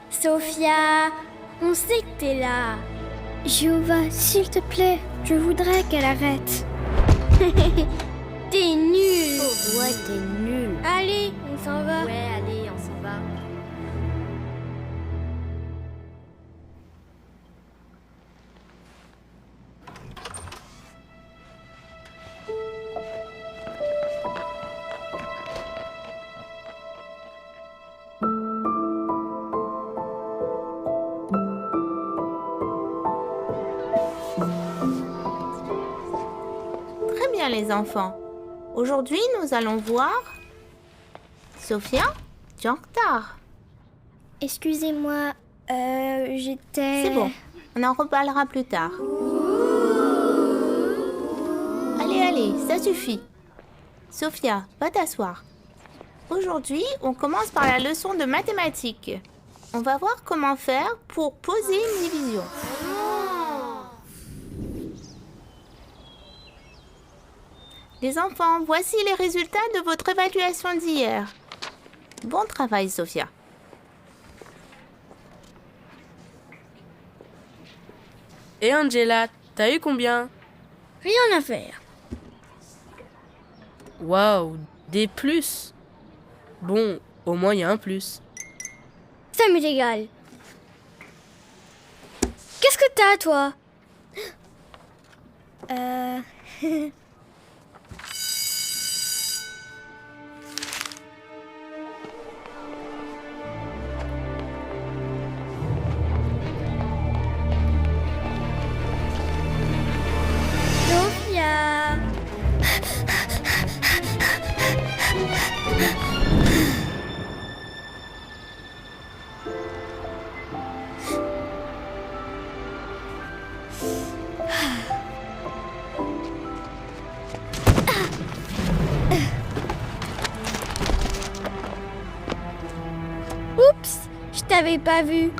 Sophia, on sait que t'es là. Jéhovah, s'il te plaît, je voudrais qu'elle arrête. T'es nul. Oh ouais, t'es nul. Allez, on s'en va. Ouais, allez, on s'en va. Très bien les enfants. Aujourd'hui, nous allons voir... Sophia, tu es en retard. Excusez-moi, j'étais... C'est bon, on en reparlera plus tard. Allez, allez, ça suffit. Sophia, va t'asseoir. Aujourd'hui, on commence par la leçon de mathématiques. On va voir comment faire pour poser une division. Les enfants, voici les résultats de votre évaluation d'hier. Bon travail, Sophia. Et Angela, t'as eu combien? Rien à faire. Waouh, des plus. Bon, au moins il y a un plus. Ça m'est égal. Qu'est-ce que t'as, toi? Sophia. Oups, je t'avais pas vu.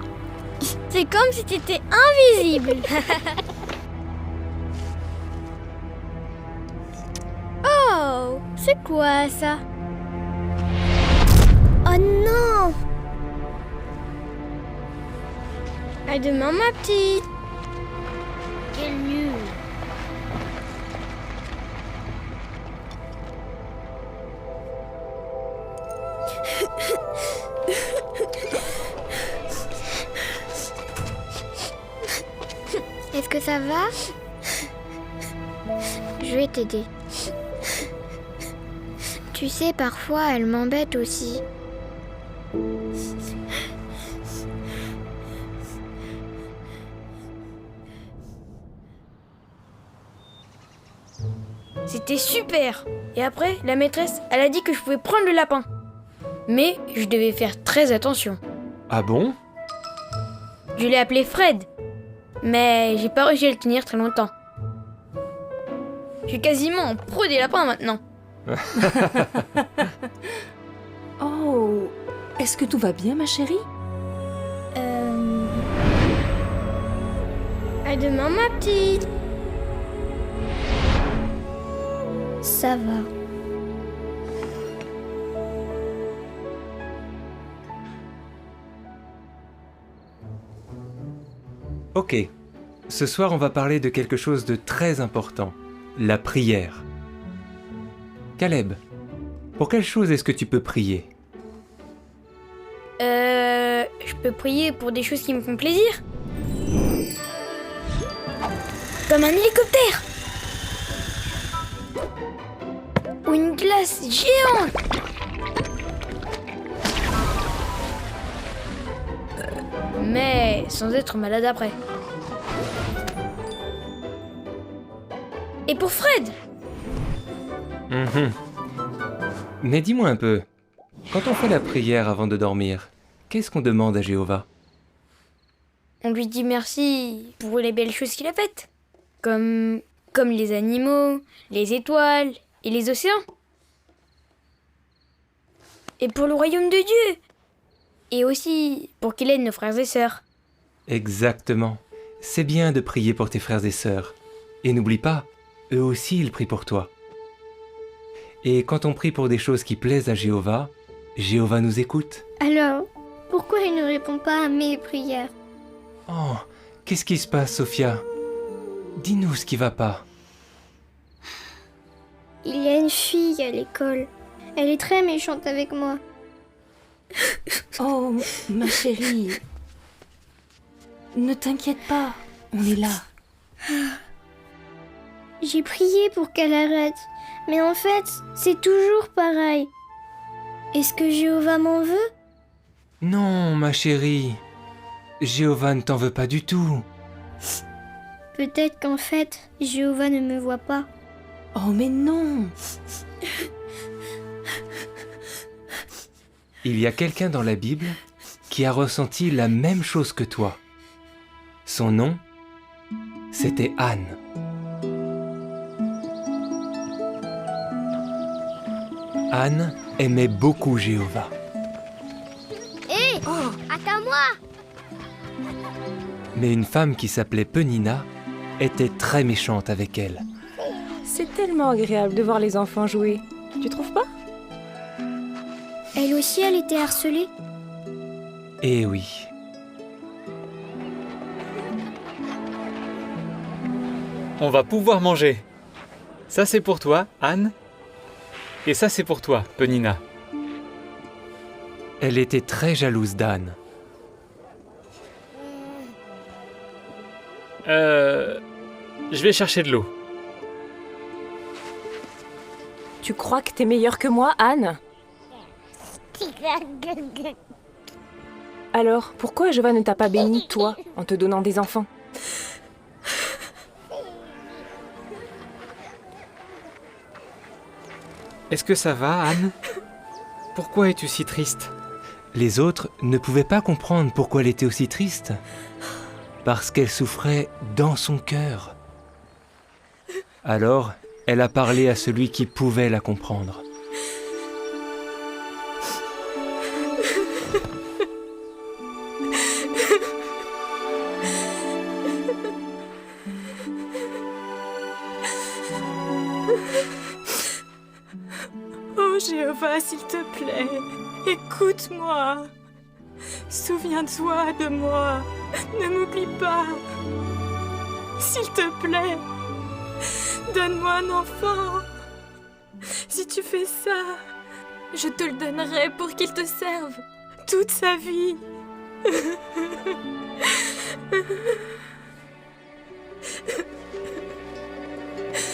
C'est comme si t'étais invisible. Oh, c'est quoi ça? Oh non! À demain, ma petite. Quel nul! Est-ce que ça va? Je vais t'aider. Tu sais, parfois, elle m'embête aussi. C'était super. Et après, la maîtresse, elle a dit que je pouvais prendre le lapin. Mais je devais faire très attention. Ah bon? Je l'ai appelé Fred. Mais j'ai pas réussi à le tenir très longtemps. Je suis quasiment en pro des lapins maintenant. Oh, est-ce que tout va bien, ma chérie? À demain, ma petite. Ça va. Ok. Ce soir, on va parler de quelque chose de très important. La prière. Caleb, pour quelle chose est-ce que tu peux prier? Je peux prier pour des choses qui me font plaisir. Comme un hélicoptère. Ou une glace géante. Mais sans être malade après. Et pour Fred. Mais dis-moi un peu, quand on fait la prière avant de dormir, qu'est-ce qu'on demande à Jéhovah? On lui dit merci pour les belles choses qu'il a faites. Comme les animaux, les étoiles et les océans. Et pour le royaume de Dieu. Et aussi pour qu'il aide nos frères et sœurs. Exactement. C'est bien de prier pour tes frères et sœurs. Et n'oublie pas, eux aussi ils prient pour toi. Et quand on prie pour des choses qui plaisent à Jéhovah, Jéhovah nous écoute. Alors, Pourquoi il ne répond pas à mes prières? Oh, qu'est-ce qui se passe, Sophia? Dis-nous ce qui va pas. Il y a une fille à l'école. Elle est très méchante avec moi. Oh, ma chérie. Ne t'inquiète pas, on est là. J'ai prié pour qu'elle arrête. Mais en fait, c'est toujours pareil. Est-ce que Jéhovah m'en veut? Non, ma chérie. Jéhovah ne t'en veut pas du tout. Peut-être qu'en fait, Jéhovah ne me voit pas. Oh, mais non. Il y a quelqu'un dans la Bible qui a ressenti la même chose que toi. Son nom, c'était Anne. Anne aimait beaucoup Jéhovah. Attends moi. Mais une femme qui s'appelait Penina était très méchante avec elle. C'est tellement agréable de voir les enfants jouer. Tu trouves pas? Elle aussi, elle était harcelée. Eh oui. On va pouvoir manger. Ça c'est pour toi, Anne. Et ça c'est pour toi, Penina. Elle était très jalouse d'Anne. Je vais chercher de l'eau. Tu crois que t'es meilleure que moi, Anne? Alors, pourquoi Jéhovah ne t'a pas béni, toi, en te donnant des enfants? Est-ce que ça va, Anne? Pourquoi es-tu si triste? Les autres ne pouvaient pas comprendre pourquoi elle était aussi triste. Parce qu'elle souffrait dans son cœur. Alors, elle a parlé à celui qui pouvait la comprendre. Oh Jéhovah, s'il te plaît, écoute-moi. Souviens-toi de moi. Ne m'oublie pas. S'il te plaît, donne-moi un enfant. Si tu fais ça, je te le donnerai pour qu'il te serve toute sa vie.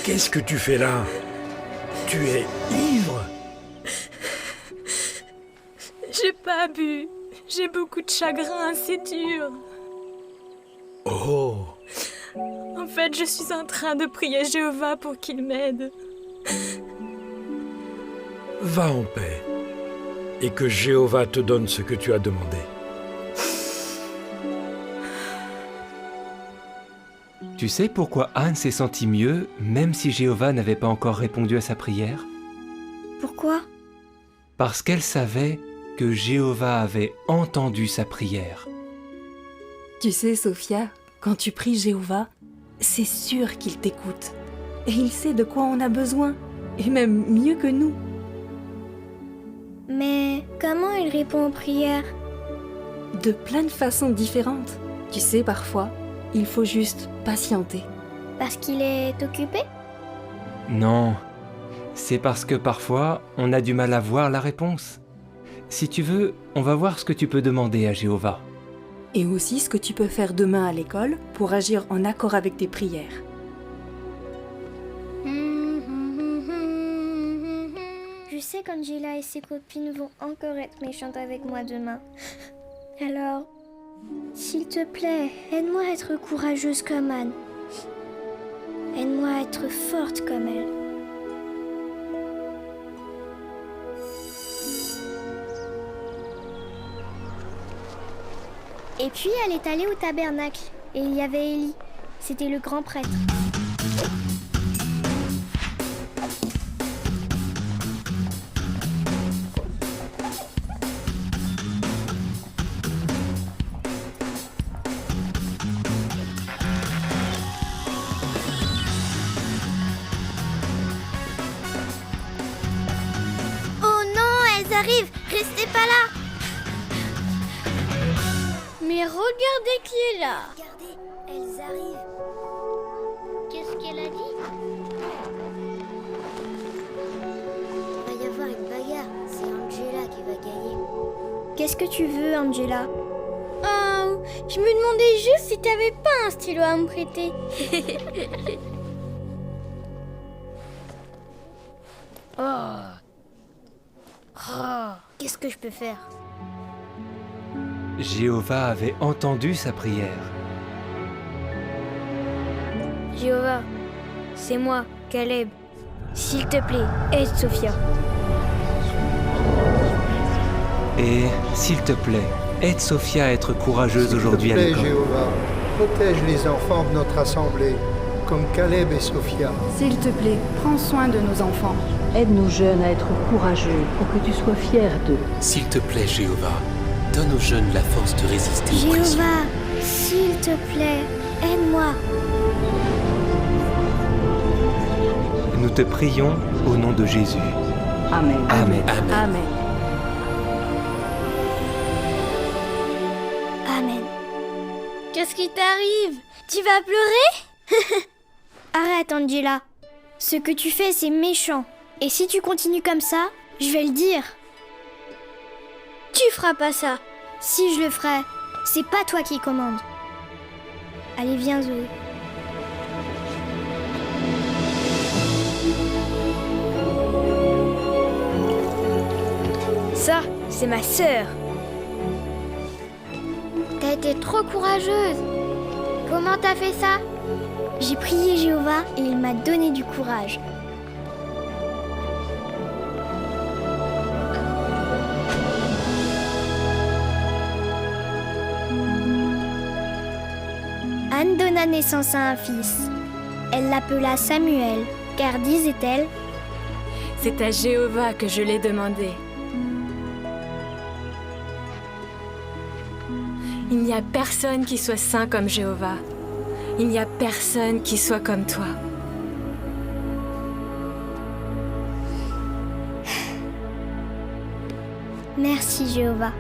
Qu'est-ce que tu fais là? Tu es ivre? J'ai pas bu. J'ai beaucoup de chagrin, c'est dur. Oh! En fait, je suis en train de prier Jéhovah pour qu'il m'aide. Va en paix, et que Jéhovah te donne ce que tu as demandé. Tu sais pourquoi Anne s'est sentie mieux, même si Jéhovah n'avait pas encore répondu à sa prière? Pourquoi? Parce qu'elle savait que Jéhovah avait entendu sa prière. Tu sais, Sophia, quand tu pries Jéhovah, c'est sûr qu'il t'écoute. Et il sait de quoi on a besoin, et même mieux que nous. Mais comment il répond aux prières? De plein de façons différentes. Tu sais, parfois, il faut juste patienter. Parce qu'il est occupé? Non, c'est parce que parfois, on a du mal à voir la réponse. Si tu veux, on va voir ce que tu peux demander à Jéhovah. Et aussi ce que tu peux faire demain à l'école pour agir en accord avec tes prières. Je sais qu'Angela et ses copines vont encore être méchantes avec moi demain. Alors, s'il te plaît, aide-moi à être courageuse comme Anne. Aide-moi à être forte comme elle. Et puis elle est allée au tabernacle, et il y avait Élie. C'était le grand prêtre. Oh non, elles arrivent. Restez pas là. Mais regardez qui est là. Regardez, elles arrivent. Qu'est-ce qu'elle a dit? Il va y avoir une bagarre. C'est Angela qui va gagner. Qu'est-ce que tu veux, Angela? Oh, je me demandais juste si t'avais pas un stylo à me prêter. Qu'est-ce que je peux faire? Jéhovah avait entendu sa prière. Jéhovah, c'est moi, Caleb. S'il te plaît, aide Sophia. Et, s'il te plaît, aide Sophia à être courageuse aujourd'hui à S'il te l'école. plaît, Jéhovah, protège les enfants de notre assemblée, comme Caleb et Sophia. S'il te plaît, prends soin de nos enfants. Aide nos jeunes à être courageux pour que tu sois fier d'eux. S'il te plaît, Jéhovah, donne aux jeunes la force de résister aux pressions. Jéhovah, s'il te plaît, aide-moi. Nous te prions au nom de Jésus. Amen. Amen. Amen. Amen. Qu'est-ce qui t'arrive? Tu vas pleurer? Arrête, Angela. Ce que tu fais, c'est méchant. Et si tu continues comme ça, je vais le dire. Tu feras pas ça. Si je le ferai, c'est pas toi qui commande. Allez, viens, Zoé. Ça, c'est ma sœur. T'as été trop courageuse. Comment t'as fait ça? J'ai prié Jéhovah et il m'a donné du courage. Anne donna naissance à un fils. Elle l'appela Samuel, car disait-elle, C'est à Jéhovah que je l'ai demandé. Il n'y a personne qui soit saint comme Jéhovah. Il n'y a personne qui soit comme toi. Merci Jéhovah.